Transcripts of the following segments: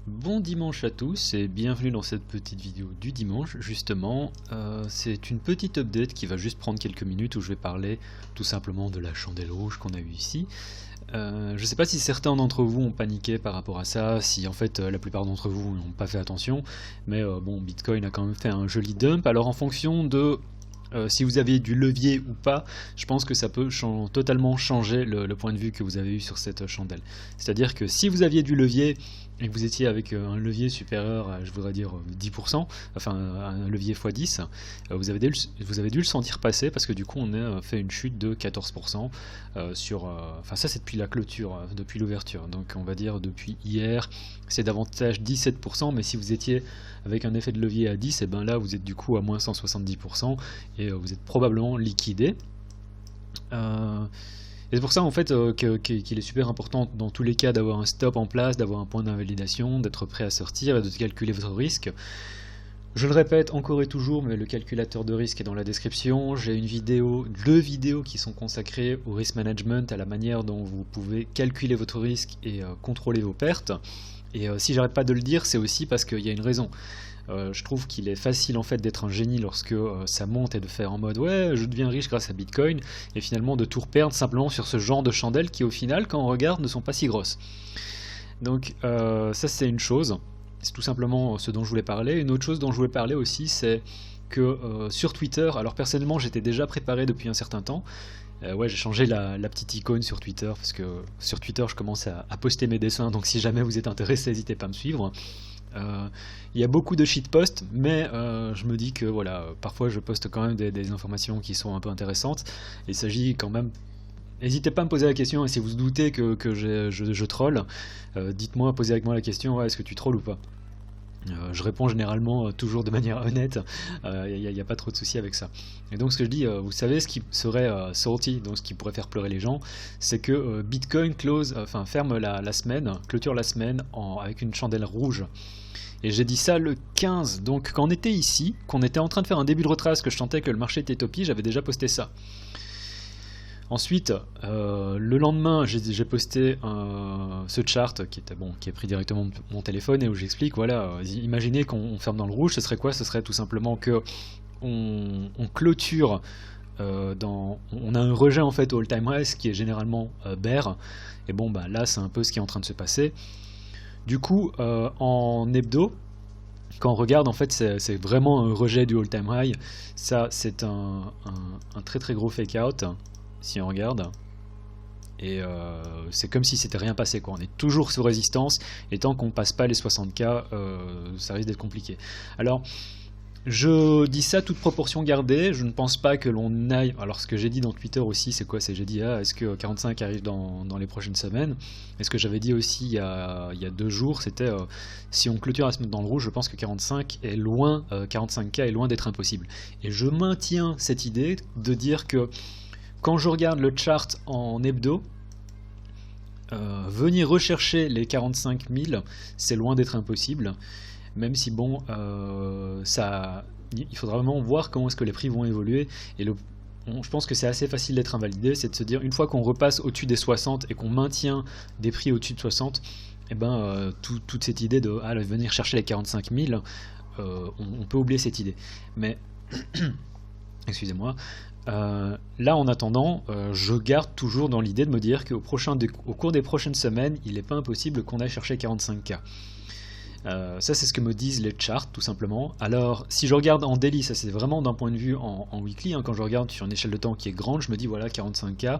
Bon dimanche à tous et bienvenue dans cette petite vidéo du dimanche. Justement, c'est une petite update qui va juste prendre quelques minutes où je vais parler tout simplement de la chandelle rouge qu'on a eue ici. Je ne sais pas si certains d'entre vous ont paniqué par rapport à ça, si en fait la plupart d'entre vous n'ont pas fait attention, mais bon, Bitcoin a quand même fait un joli dump. Alors en fonction de si vous avez du levier ou pas, je pense que ça peut totalement changer le point de vue que vous avez eu sur cette chandelle. C'est-à-dire que si vous aviez du levier et que vous étiez avec un levier supérieur à, je voudrais dire, 10%, enfin un levier x10, vous avez dû le sentir passer parce que du coup on a fait une chute de 14% sur... Enfin ça c'est depuis la clôture, depuis l'ouverture, donc on va dire depuis hier, c'est davantage 17%, mais si vous étiez avec un effet de levier à 10, et ben là vous êtes du coup à moins 170% et vous êtes probablement liquidé. Et c'est pour ça en fait qu'il est super important dans tous les cas d'avoir un stop en place, d'avoir un point d'invalidation, d'être prêt à sortir et de calculer votre risque. Je le répète encore et toujours, mais le calculateur de risque est dans la description. J'ai deux vidéos qui sont consacrées au risk management, à la manière dont vous pouvez calculer votre risque et contrôler vos pertes. Et si j'arrête pas de le dire, c'est aussi parce qu'il y a une raison. Je trouve qu'il est facile en fait d'être un génie lorsque ça monte et de faire en mode ouais je deviens riche grâce à Bitcoin et finalement de tout reperdre simplement sur ce genre de chandelles qui au final quand on regarde ne sont pas si grosses. Donc ça c'est une chose, c'est tout simplement ce dont je voulais parler. Une autre chose dont je voulais parler aussi c'est que sur Twitter, alors personnellement j'étais déjà préparé depuis un certain temps. Ouais, j'ai changé la petite icône sur Twitter parce que sur Twitter je commence à poster mes dessins, donc si jamais vous êtes intéressé n'hésitez pas à me suivre. Il y a beaucoup de shitposts, mais je me dis que voilà, parfois je poste quand même des informations qui sont un peu intéressantes. Il s'agit quand même. N'hésitez pas à me poser la question, et si vous doutez que je troll, dites-moi, posez avec moi la question, ouais, est-ce que tu trolls ou pas? Je réponds généralement toujours de manière honnête, il n'y a pas trop de soucis avec ça. Et donc ce que je dis, vous savez ce qui serait salty, donc ce qui pourrait faire pleurer les gens, c'est que Bitcoin ferme la semaine, clôture la semaine avec une chandelle rouge. Et j'ai dit ça le 15, donc quand on était ici, qu'on était en train de faire un début de retrace, que je sentais que le marché était topi, j'avais déjà posté ça. Ensuite, le lendemain, j'ai posté ce chart qui est pris directement de mon téléphone et où j'explique, voilà, imaginez qu'on ferme dans le rouge, ce serait quoi? Ce serait tout simplement que on clôture on a un rejet en fait au all-time high qui est généralement bear, et bon bah là c'est un peu ce qui est en train de se passer. Du coup, en hebdo, quand on regarde, en fait, c'est vraiment un rejet du all-time high. Ça, c'est un très très gros fake-out, si on regarde. Et c'est comme si c'était rien passé, quoi. On est toujours sous résistance, et tant qu'on passe pas les 60K, ça risque d'être compliqué. Alors, je dis ça toute proportion gardée, je ne pense pas que l'on aille... Alors ce que j'ai dit dans Twitter aussi, c'est quoi? J'ai dit, est-ce que 45 arrive dans les prochaines semaines? Et ce que j'avais dit aussi il y a 2 jours, c'était, si on clôture la semaine dans le rouge, je pense que 45 est loin, 45K est loin d'être impossible. Et je maintiens cette idée de dire que quand je regarde le chart en hebdo, venir rechercher les 45 000, c'est loin d'être impossible. Même si bon, il faudra vraiment voir comment est-ce que les prix vont évoluer. Et je pense que c'est assez facile d'être invalidé, c'est de se dire, une fois qu'on repasse au-dessus des 60 et qu'on maintient des prix au-dessus de 60, et ben, toute cette idée de venir chercher les 45 000, on peut oublier cette idée. Mais, excusez-moi, là en attendant, je garde toujours dans l'idée de me dire qu'au cours des prochaines semaines, il n'est pas impossible qu'on aille chercher 45K. Ça c'est ce que me disent les charts tout simplement. Alors si je regarde en daily, ça c'est vraiment d'un point de vue en weekly, hein, quand je regarde sur une échelle de temps qui est grande, je me dis voilà 45K,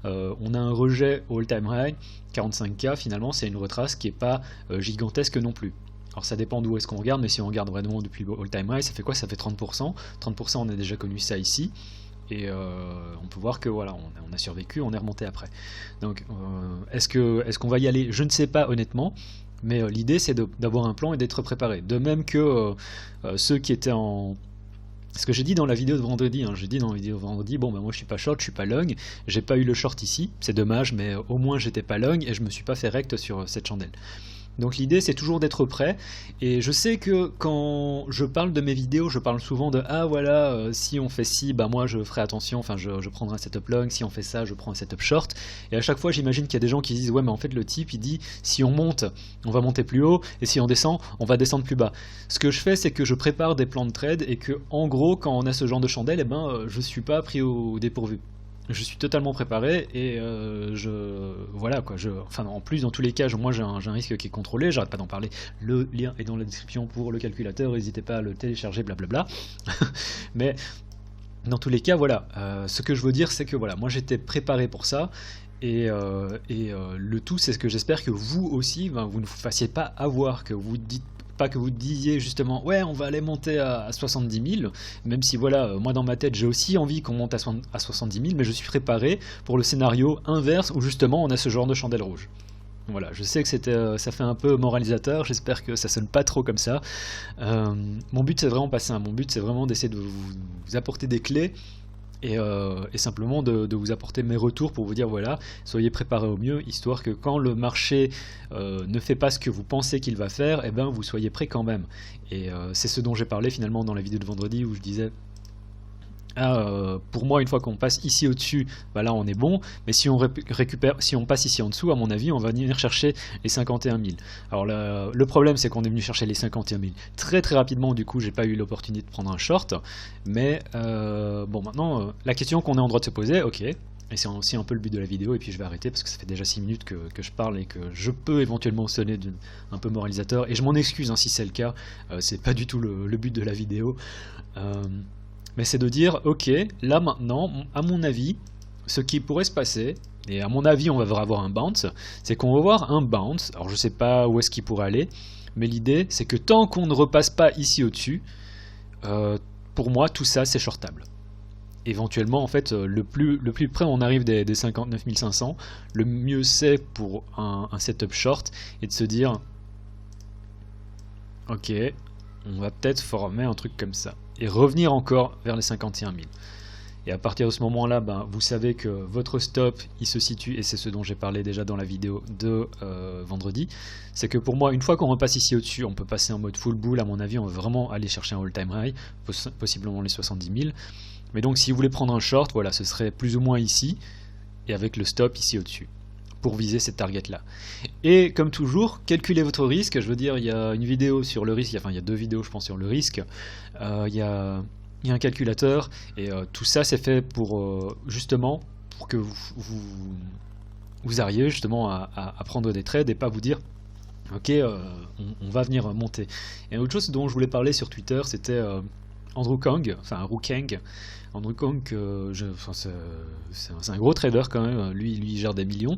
on a un rejet au all-time high, 45K finalement c'est une retrace qui n'est pas gigantesque non plus. Alors ça dépend d'où est-ce qu'on regarde, mais si on regarde vraiment depuis le all-time high, ça fait quoi? Ça fait 30%. 30% on a déjà connu ça ici. Et on peut voir que voilà, on a survécu, on est remonté après. Donc est-ce qu'on va y aller? Je ne sais pas honnêtement. Mais l'idée c'est d'avoir un plan et d'être préparé. De même que ceux qui étaient en... Ce que j'ai dit dans la vidéo de vendredi, hein, j'ai dit dans la vidéo de vendredi, bon bah moi je suis pas short, je suis pas long, j'ai pas eu le short ici, c'est dommage, mais au moins j'étais pas long et je me suis pas fait rect sur cette chandelle. Donc l'idée c'est toujours d'être prêt, et je sais que quand je parle de mes vidéos, je parle souvent de ah voilà, si on fait ci, bah moi je ferai attention, enfin je prendrai un setup long, si on fait ça je prends un setup short, et à chaque fois j'imagine qu'il y a des gens qui disent ouais mais en fait le type il dit si on monte on va monter plus haut, et si on descend on va descendre plus bas. Ce que je fais c'est que je prépare des plans de trade, et que en gros quand on a ce genre de chandelle, je suis pas pris au dépourvu. Je suis totalement préparé, et voilà quoi. Enfin, en plus, dans tous les cas, moi j'ai un risque qui est contrôlé. J'arrête pas d'en parler. Le lien est dans la description pour le calculateur. N'hésitez pas à le télécharger, blablabla. Mais dans tous les cas, voilà. Ce que je veux dire, c'est que voilà, moi j'étais préparé pour ça. Et le tout, c'est ce que j'espère que vous aussi, vous ne vous fassiez pas avoir, que vous dites pas que vous disiez justement ouais on va aller monter à 70 000, même si voilà, moi dans ma tête j'ai aussi envie qu'on monte à 70 000, mais je suis préparé pour le scénario inverse où justement on a ce genre de chandelle rouge. Voilà, je sais que ça fait un peu moralisateur, j'espère que ça sonne pas trop comme ça. Mon but c'est vraiment pas ça, mon but c'est vraiment d'essayer de vous apporter des clés, et simplement de vous apporter mes retours pour vous dire voilà, soyez préparés au mieux, histoire que quand le marché ne fait pas ce que vous pensez qu'il va faire, et ben vous soyez prêts quand même. Et c'est ce dont j'ai parlé finalement dans la vidéo de vendredi, où je disais pour moi une fois qu'on passe ici au-dessus, bah là on est bon, mais si on récupère, si on passe ici en dessous, à mon avis on va venir chercher les 51 000. Alors le problème c'est qu'on est venu chercher les 51 000 très très rapidement, du coup j'ai pas eu l'opportunité de prendre un short, mais bon maintenant la question qu'on est en droit de se poser, ok, et c'est aussi un peu le but de la vidéo, et puis je vais arrêter parce que ça fait déjà 6 minutes que je parle et que je peux éventuellement sonner un peu moralisateur, et je m'en excuse hein, si c'est le cas, c'est pas du tout le but de la vidéo. Mais c'est de dire, ok, là maintenant, à mon avis, ce qui pourrait se passer, et à mon avis on va avoir un bounce, c'est qu'on va voir un bounce, alors je sais pas où est-ce qu'il pourrait aller, mais l'idée c'est que tant qu'on ne repasse pas ici au-dessus, pour moi tout ça c'est shortable. Éventuellement en fait, le plus près on arrive des 59 500, le mieux c'est pour un setup short, et de se dire, ok, on va peut-être former un truc comme ça, et revenir encore vers les 51 000. Et à partir de ce moment-là, vous savez que votre stop, il se situe, et c'est ce dont j'ai parlé déjà dans la vidéo de vendredi, c'est que pour moi, une fois qu'on repasse ici au-dessus, on peut passer en mode full bull, à mon avis, on va vraiment aller chercher un all-time high, possiblement les 70 000. Mais donc si vous voulez prendre un short, voilà, ce serait plus ou moins ici, et avec le stop ici au-dessus, pour viser cette target là. Et comme toujours, calculez votre risque. Je veux dire, il y a une vidéo sur le risque, enfin il y a 2 vidéos je pense sur le risque, il y a un calculateur, et tout ça c'est fait pour justement pour que vous arriviez justement à prendre des trades, et pas vous dire ok, on va venir monter. Et autre chose dont je voulais parler sur Twitter, c'était Andrew Kang, enfin Rookang. Andrew Kang, c'est un gros trader quand même, lui il gère des millions.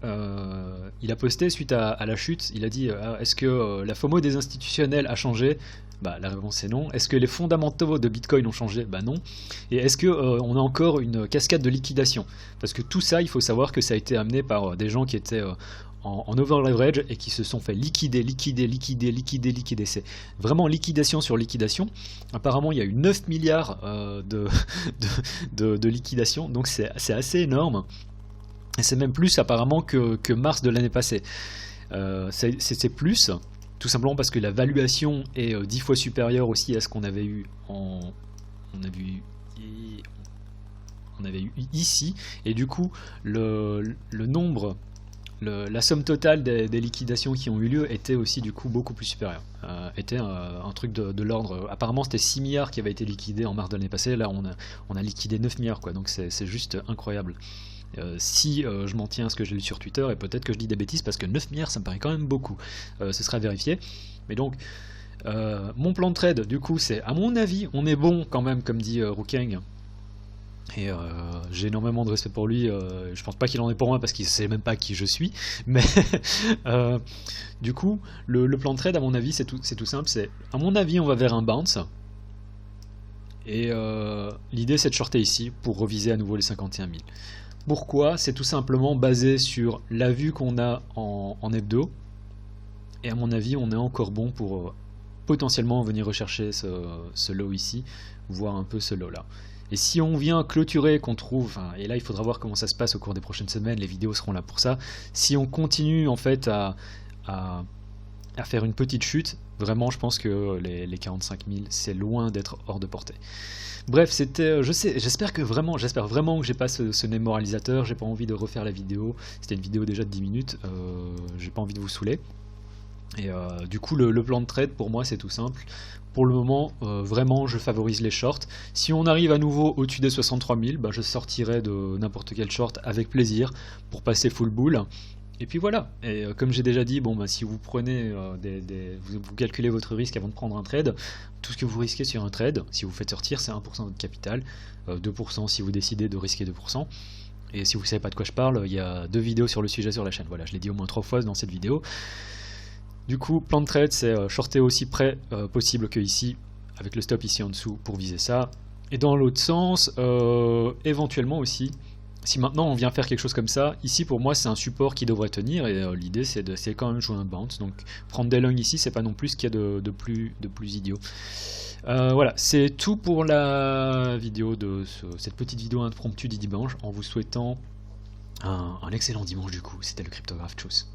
Il a posté suite à la chute, il a dit est-ce que la FOMO des institutionnels a changé? La réponse est non. Est-ce que les fondamentaux de Bitcoin ont changé? Non. Et est-ce que on a encore une cascade de liquidation? Parce que tout ça, il faut savoir que ça a été amené par des gens qui étaient en over leverage, et qui se sont fait liquider. C'est vraiment liquidation sur liquidation. Apparemment il y a eu 9 milliards de liquidation, donc c'est assez énorme, et c'est même plus apparemment que mars de l'année passée. C'est plus, tout simplement parce que la valuation est 10 fois supérieure aussi à ce qu'on avait eu on avait eu ici, et du coup le nombre, la somme totale des liquidations qui ont eu lieu était aussi du coup beaucoup plus supérieure, était un truc de l'ordre, apparemment c'était 6 milliards qui avaient été liquidés en mars de l'année passée, là on a liquidé 9 milliards quoi, donc c'est juste incroyable. Si je m'en tiens à ce que j'ai lu sur Twitter, et peut-être que je dis des bêtises parce que 9 milliards ça me paraît quand même beaucoup, ce sera vérifié, mais donc mon plan de trade du coup c'est, à mon avis on est bon quand même, comme dit Rookang. Et j'ai énormément de respect pour lui, je pense pas qu'il en ait pour moi parce qu'il sait même pas qui je suis, mais du coup le plan de trade à mon avis c'est tout simple, c'est à mon avis on va vers un bounce, et l'idée c'est de shorter ici pour reviser à nouveau les 51 000. Pourquoi? C'est tout simplement basé sur la vue qu'on a en hebdo, et à mon avis on est encore bon pour potentiellement venir rechercher ce low ici, voir un peu ce low là. Et si on vient clôturer, qu'on trouve, et là il faudra voir comment ça se passe au cours des prochaines semaines, les vidéos seront là pour ça, si on continue en fait à à faire une petite chute, vraiment je pense que les 45 000 c'est loin d'être hors de portée. Bref, c'était, j'espère vraiment que j'ai pas ce nez moralisateur, j'ai pas envie de refaire la vidéo, c'était une vidéo déjà de 10 minutes, j'ai pas envie de vous saouler. Et du coup le plan de trade pour moi c'est tout simple. Pour le moment vraiment je favorise les shorts. Si on arrive à nouveau au-dessus des 63 000, bah, je sortirai de n'importe quel short avec plaisir pour passer full bull. Et puis voilà, et comme j'ai déjà dit, bon, bah, si vous prenez vous calculez votre risque avant de prendre un trade, tout ce que vous risquez sur un trade, si vous faites sortir, c'est 1% de votre capital, 2% si vous décidez de risquer 2%. Et si vous ne savez pas de quoi je parle, il y a 2 vidéos sur le sujet sur la chaîne, voilà, je l'ai dit au moins 3 fois dans cette vidéo. Du coup, plan de trade, c'est shorter aussi près possible que ici, avec le stop ici en dessous pour viser ça. Et dans l'autre sens, éventuellement aussi, si maintenant on vient faire quelque chose comme ça, ici pour moi c'est un support qui devrait tenir, et l'idée c'est quand même jouer un bounce, donc prendre des longs ici c'est pas non plus ce qu'il y a de plus idiot. Voilà, c'est tout pour la vidéo de cette petite vidéo impromptue du dimanche, en vous souhaitant un excellent dimanche du coup, c'était le cryptographe, tchuss.